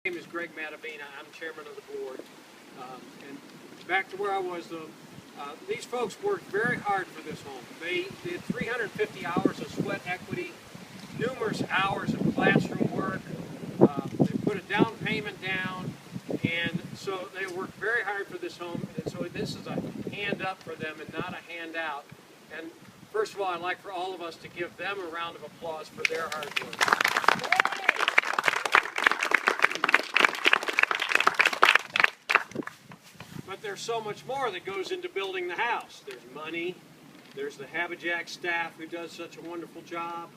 My name is Greg Matabina. I'm chairman of the board. And back to where I was, though, these folks worked very hard for this home. They did 350 hours of sweat equity, numerous hours of classroom work. They put a down payment down, and so they worked very hard for this home. And so this is a hand up for them and not a handout. And first of all, I'd like for all of us to give them a round of applause for their hard work. But there's so much more that goes into building the house. There's money, there's the EverBank staff who does such a wonderful job,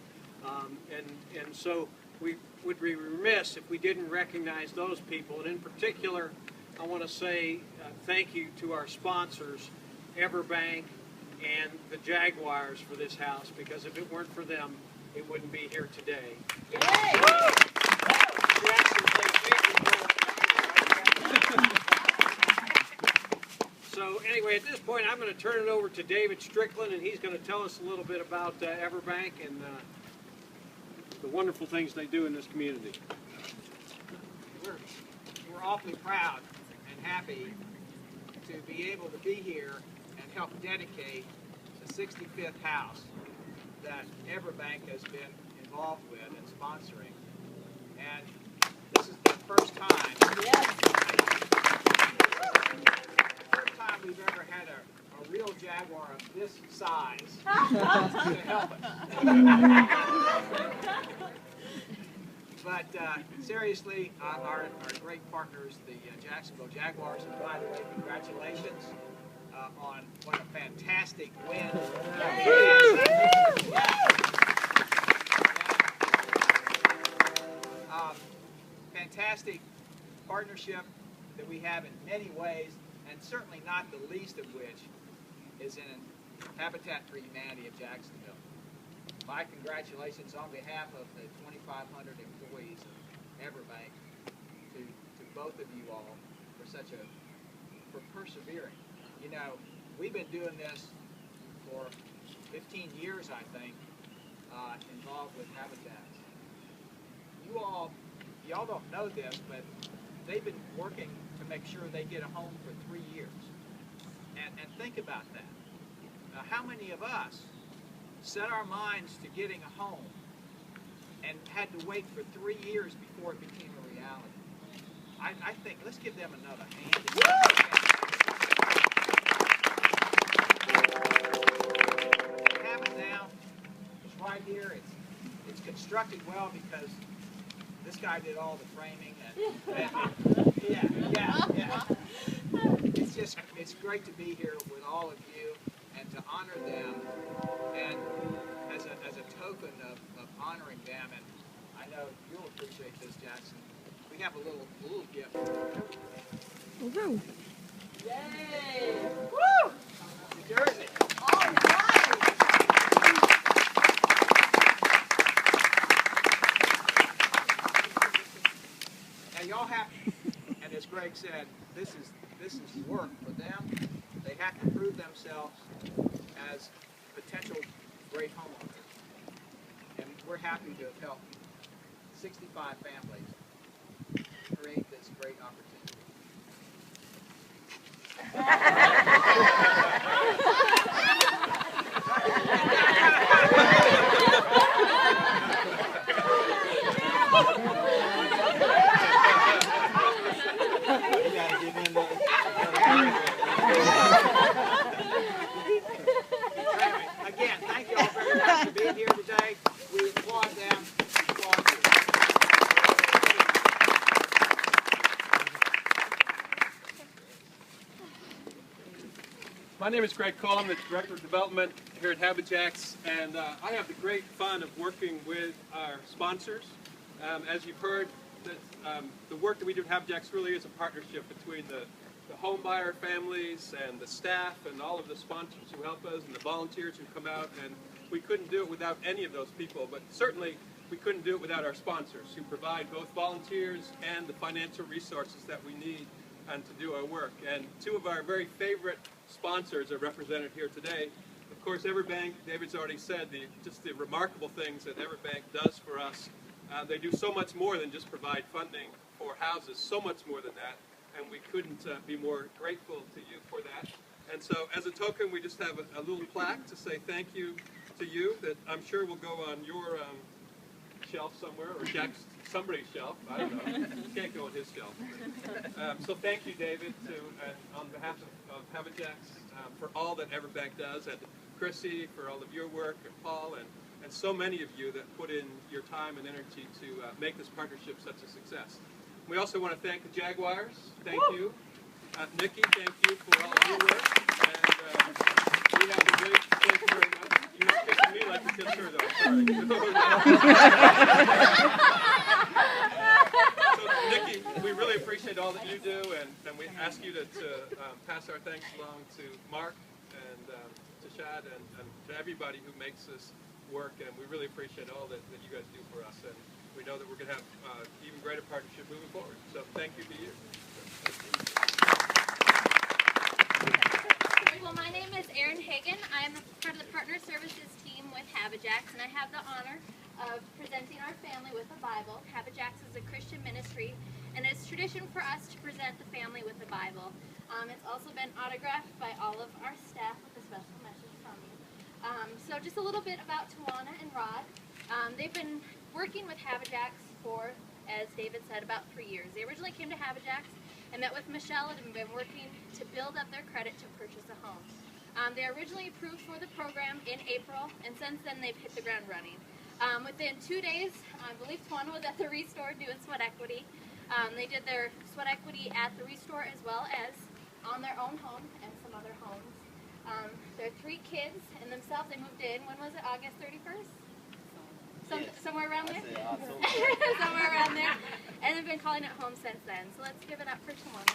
and so we would be remiss if we didn't recognize those people. And in particular, I want to say thank you to our sponsors, EverBank and the Jaguars, for this house, because if it weren't for them, it wouldn't be here today. So anyway, at this point, I'm going to turn it over to David Strickland, and he's going to tell us a little bit about EverBank and the wonderful things they do in this community. We're awfully proud and happy to be able to be here and help dedicate the 65th house that EverBank has been involved with and sponsoring. And this is the first time. Yes. We've ever had a real Jaguar of this size to help us. But seriously, our great partners, the Jacksonville Jaguars, and by the way, congratulations on what a fantastic win. Fantastic partnership that we have in many ways, and certainly not the least of which is in Habitat for Humanity of Jacksonville. My congratulations on behalf of the 2,500 employees of EverBank to both of you all for persevering. You know, we've been doing this for 15 years, I think, involved with Habitat. Y'all don't know this, but they've been working to make sure they get a home for 3 years. And think about that. How many of us set our minds to getting a home and had to wait for 3 years before it became a reality? I think, let's give them another hand. We have it now. It's right here. It's constructed well because this guy did all the framing, and yeah. It's great to be here with all of you and to honor them, and as a token of honoring them, and I know you'll appreciate this, Jackson. We have a little gift. Woohoo! Yay! Woo! New Jersey. All right. Now y'all have, and as Greg said, this is work for them. They have to prove themselves as potential great homeowners, and we're happy to have helped 65 families create this great opportunity. Again, thank you all very much for being here today. We applaud them. Applaud you. My name is Greg Cole. I'm the Director of Development here at Habijacks, and I have the great fun of working with our sponsors. As you've heard, the work that we do at Habijacks really is a partnership between the home buyer families and the staff and all of the sponsors who help us and the volunteers who come out, and we couldn't do it without any of those people, but certainly we couldn't do it without our sponsors who provide both volunteers and the financial resources that we need and to do our work. And two of our very favorite sponsors are represented here today. Of course, EverBank, David's already said, just the remarkable things that EverBank does for us They do so much more than just provide funding for houses, so much more than that, and we couldn't be more grateful to you for that. And so as a token, we just have a little plaque to say thank you to you that I'm sure will go on your shelf somewhere, or Jack's, somebody's shelf, I don't know. Can't go on his shelf. So thank you, David, on behalf of HabitJacks, for all that EverBank does, and Chrissy for all of your work, and Paul, and so many of you that put in your time and energy to make this partnership such a success. We also want to thank the Jaguars. Thank you. Nikki, thank you for all of your work. And we have a great, thank you very much. You're not kissing me like you kissed her, though. Sorry. So, Nikki, we really appreciate all that you do, and we ask you to pass our thanks along to Mark and to Shad and to everybody who makes this work, and we really appreciate all that you guys do for us, and we know that we're going to have even greater partnership moving forward. So thank you to you. Well, my name is Erin Hagan. I'm part of the Partner Services team with HabitJacks, and I have the honor of presenting our family with a Bible. HabitJacks is a Christian ministry, and it's tradition for us to present the family with a Bible. It's also been autographed by all of our staff with a special message from you. So just a little bit about Tawana and Rod. They've been working with HabitJacks for, as David said, about 3 years. They originally came to HabitJacks and met with Michelle and have been working to build up their credit to purchase a home. They were originally approved for the program in April, and since then they've hit the ground running. Within 2 days, I believe Tawana was at the Restore doing sweat equity. They did their sweat equity at the Restore as well as on their own home and some other homes. Their 3 kids and themselves, they moved in, when was it, August 31st? Somewhere around there? Somewhere around there. And they've been calling it home since then. So let's give it up for Tawana.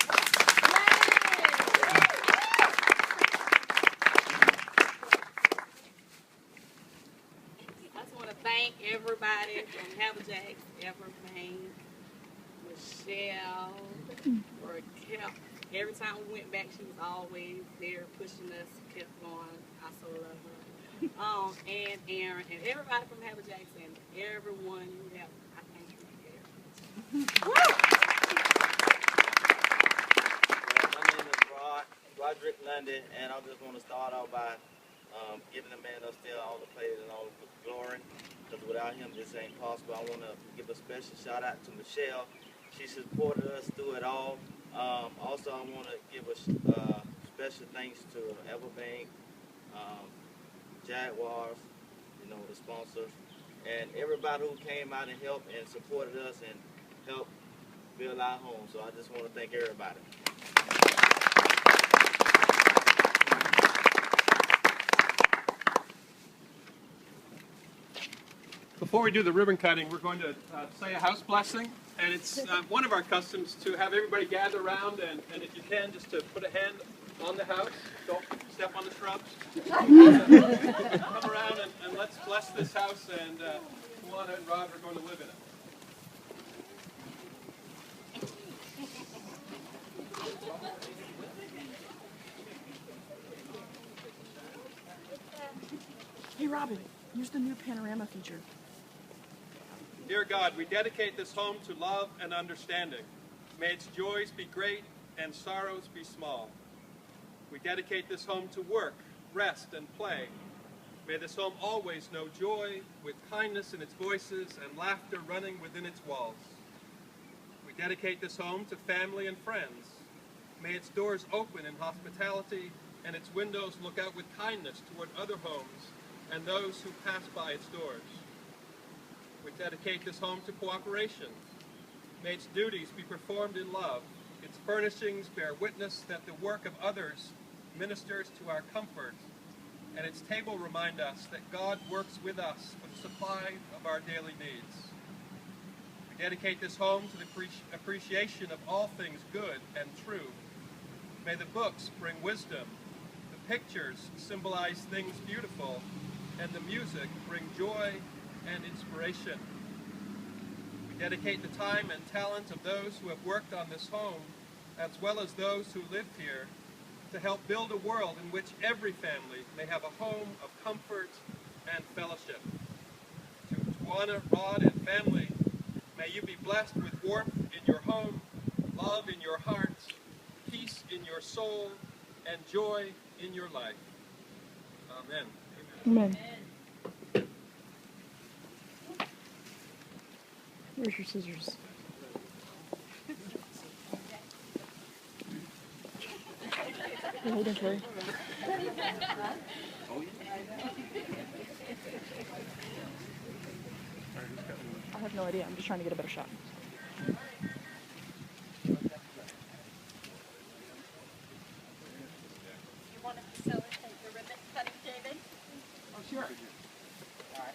I just want to thank everybody from HabitJacks, EverBank, Michelle, for every time we went back, she was always there pushing us, kept going. I so love her. And Aaron, and everybody from HabitJacks, and everyone you have, I thank you very much. My name is Roderick London, and I just want to start off by giving the man upstairs all the praise and all the glory, because without him this ain't possible. I want to give a special shout out to Michelle. She supported us through it all. Also, I want to give a special thanks to EverBank, Jaguars, the sponsors, and everybody who came out and helped and supported us and helped build our home. So I just want to thank everybody. Before we do the ribbon cutting, we're going to say a house blessing, and it's one of our customs to have everybody gather around, and if you can, just to put a hand on the house. Don't step on the shrubs. Come around and let's bless this house, and Tawana and Rod are going to live in it. Hey, Robin, use the new panorama feature. Dear God, we dedicate this home to love and understanding. May its joys be great and sorrows be small. We dedicate this home to work, rest, and play. May this home always know joy, with kindness in its voices and laughter running within its walls. We dedicate this home to family and friends. May its doors open in hospitality and its windows look out with kindness toward other homes and those who pass by its doors. We dedicate this home to cooperation. May its duties be performed in love. Its furnishings bear witness that the work of others ministers to our comfort, and its table remind us that God works with us for the supply of our daily needs. We dedicate this home to the appreciation of all things good and true. May the books bring wisdom, the pictures symbolize things beautiful, and the music bring joy and inspiration. We dedicate the time and talent of those who have worked on this home, as well as those who live here, to help build a world in which every family may have a home of comfort and fellowship. To Tawana, Rod, and family, May you be blessed with warmth in your home, love in your hearts, peace in your soul, and joy in your life. Amen. Amen. Where's your scissors? You're holding Carrie. I have no idea. I'm just trying to get a better shot. You want to facilitate the ribbon cutting, David? Oh, sure. All right.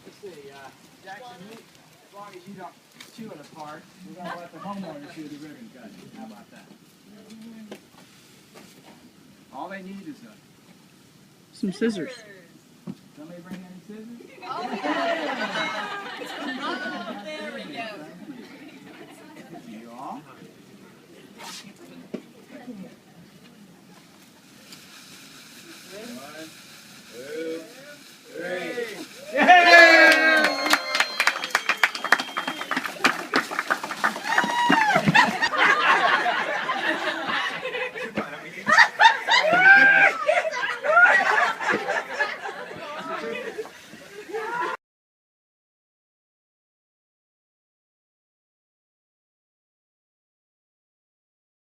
Let's see, Jackson, as long as you don't chew it apart, we're going to let the homeowners do the ribbon cutting. How about that? All they need is Some scissors. somebody bring any scissors? Oh, there we go. You all? One, two,